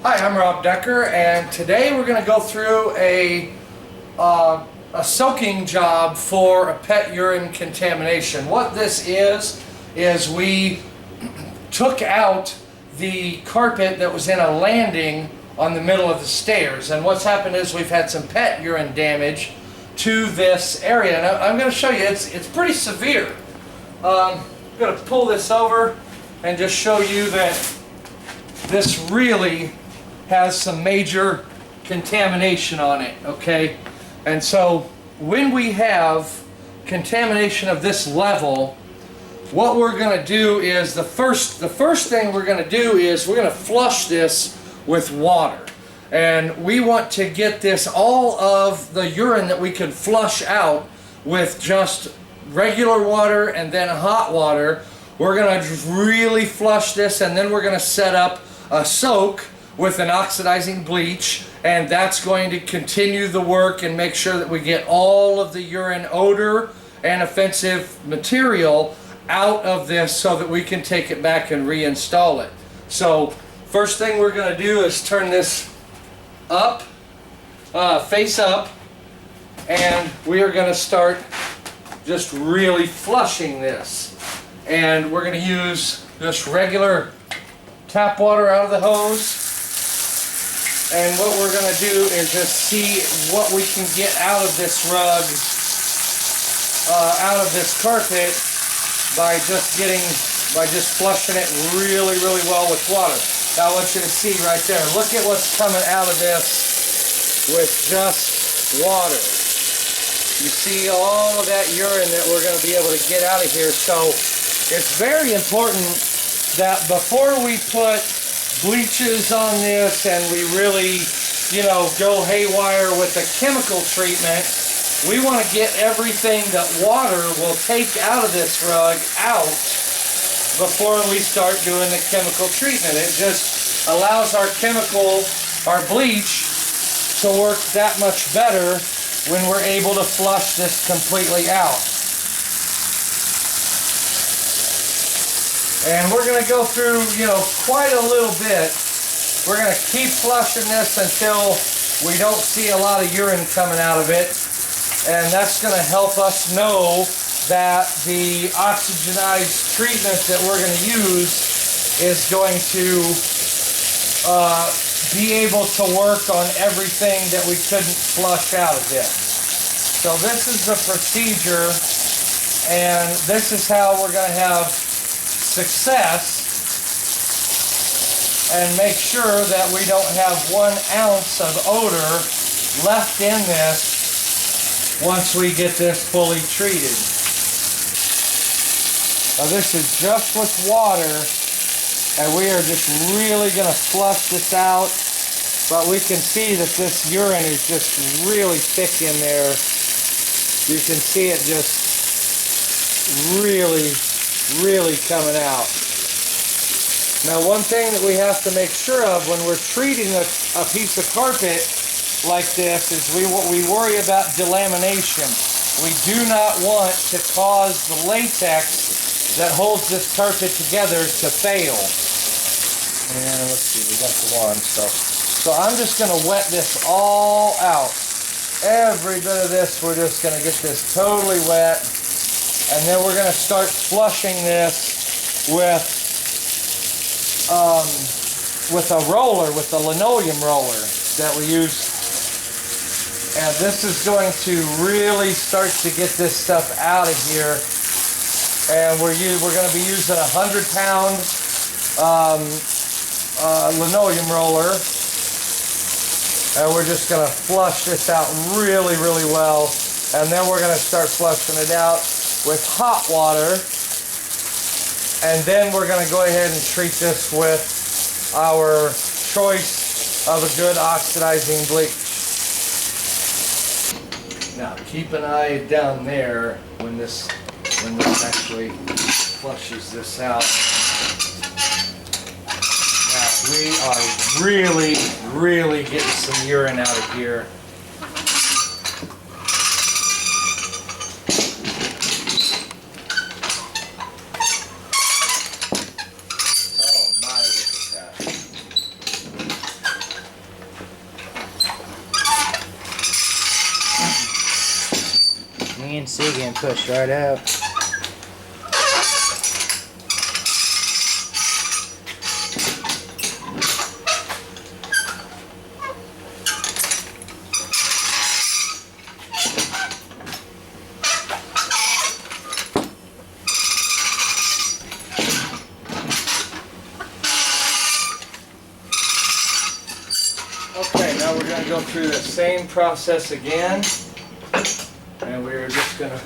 Hi, I'm Rob Decker, and today we're going to go through a soaking job for a pet urine contamination. What this is we took out the carpet that was in a landing on the middle of the stairs, and what's happened is we've had some pet urine damage to this area, and I'm going to show you, it's pretty severe. I'm going to pull this over and just show you that this really has some major contamination on it, okay? And so when we have contamination of this level, what we're going to do is the first thing we're going to do is we're going to flush this with water. And we want to get this, all of the urine that we can flush out with just regular water and then hot water. We're going to really flush this, and then we're going to set up a soak with an oxidizing bleach, and that's going to continue the work and make sure that we get all of the urine odor and offensive material out of this so that we can take it back and reinstall it. So first thing we're going to do is turn this up, face up, and we are going to start just really flushing this. And we're going to use just regular tap water out of the hose. And what we're going to do is just see what we can get out of this rug, out of this carpet, by just flushing it really well with water. Now I want you to see right there. Look at what's coming out of this with just water. You see all of that urine that we're going to be able to get out of here. So it's very important that before we put bleaches on this and we really, go haywire with the chemical treatment, we want to get everything that water will take out of this rug out before we start doing the chemical treatment. It just allows our bleach to work that much better when we're able to flush this completely out. And we're going to go through, quite a little bit. We're going to keep flushing this until we don't see a lot of urine coming out of it. And that's going to help us know that the oxygenized treatment that we're going to use is going to be able to work on everything that we couldn't flush out of this. So this is the procedure, and this is how we're going to have success and make sure that we don't have 1 ounce of odor left in this once we get this fully treated. Now this is just with water, and we are just really going to flush this out, but we can see that this urine is just really thick in there. You can see it just really coming out. Now one thing that we have to make sure of when we're treating a piece of carpet like this is we worry about delamination. We do not want to cause the latex that holds this carpet together to fail. And let's see, we got the one. So I'm just going to wet this all out. Every bit of this, we're just going to get this totally wet. And then we're going to start flushing this with a roller, with the linoleum roller that we use. And this is going to really start to get this stuff out of here. And we're going to be using a 100-pound linoleum roller. And we're just going to flush this out really well. And then we're going to start flushing it out with hot water, and then we're going to go ahead and treat this with our choice of a good oxidizing bleach. Now keep an eye down there when this actually flushes this out. Now we are really getting some urine out of here. CNC getting pushed right out. Okay, now we're going to go through the same process again, and we're just going to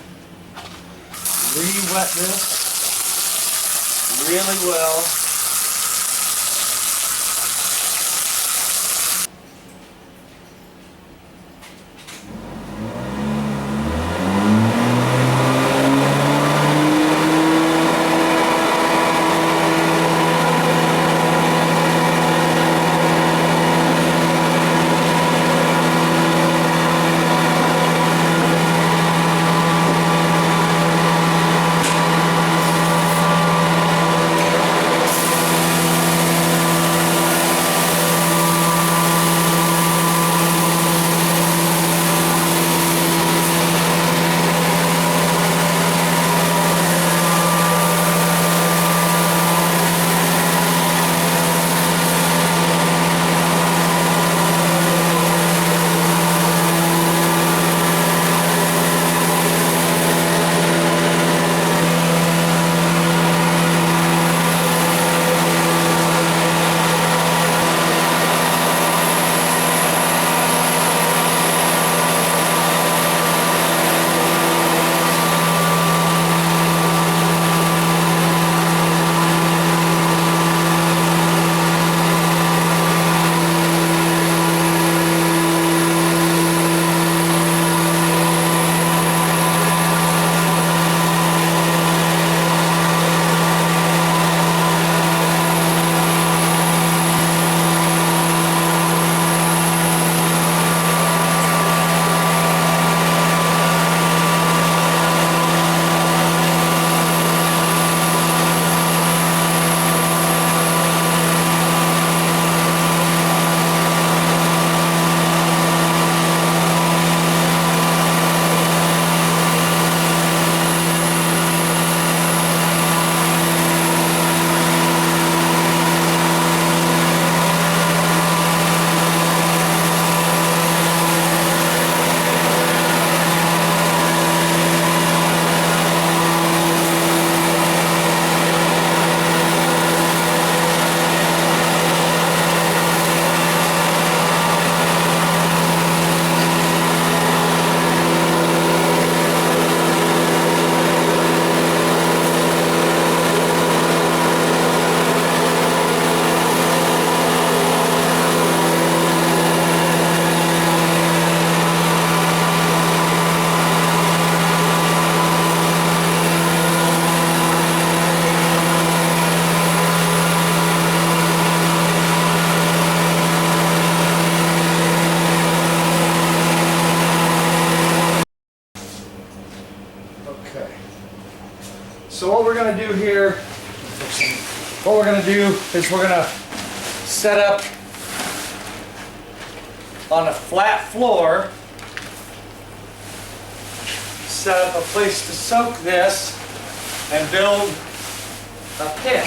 re-wet this really well. So what we're going to do here, what we're going to do is we're going to set up on a flat floor, set up a place to soak this, and build a pit.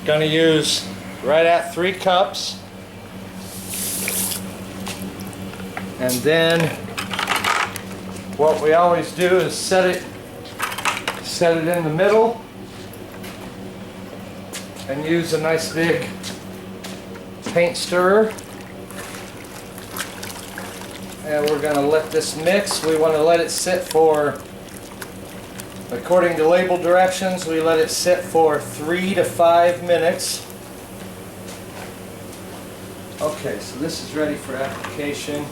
Going to use right at 3 cups, and then what we always do is set it in the middle and use a nice big paint stirrer, and we're going to let this mix. We want to let it sit for, according to label directions, we let it sit for 3 to 5 minutes. Okay, so this is ready for application.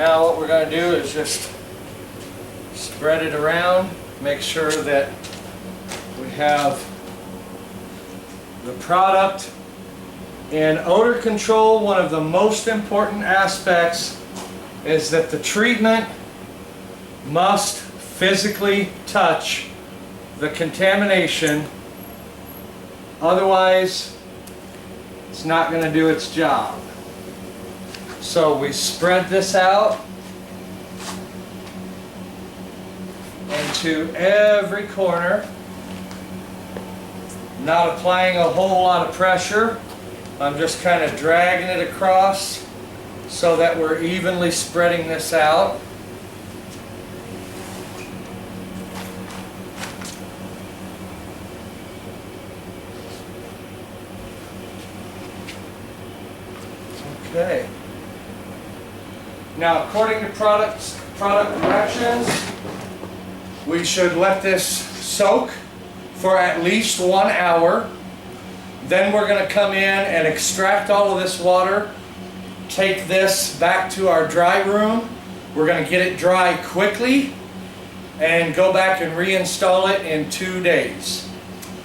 Now what we're going to do is just spread it around, make sure that we have the product. In odor control, one of the most important aspects is that the treatment must physically touch the contamination, otherwise it's not going to do its job. So we spread this out into every corner, not applying a whole lot of pressure. I'm just kind of dragging it across so that we're evenly spreading this out. Okay. Now, according to product directions, we should let this soak for at least 1 hour. Then we're going to come in and extract all of this water, take this back to our dry room. We're going to get it dry quickly and go back and reinstall it in 2 days.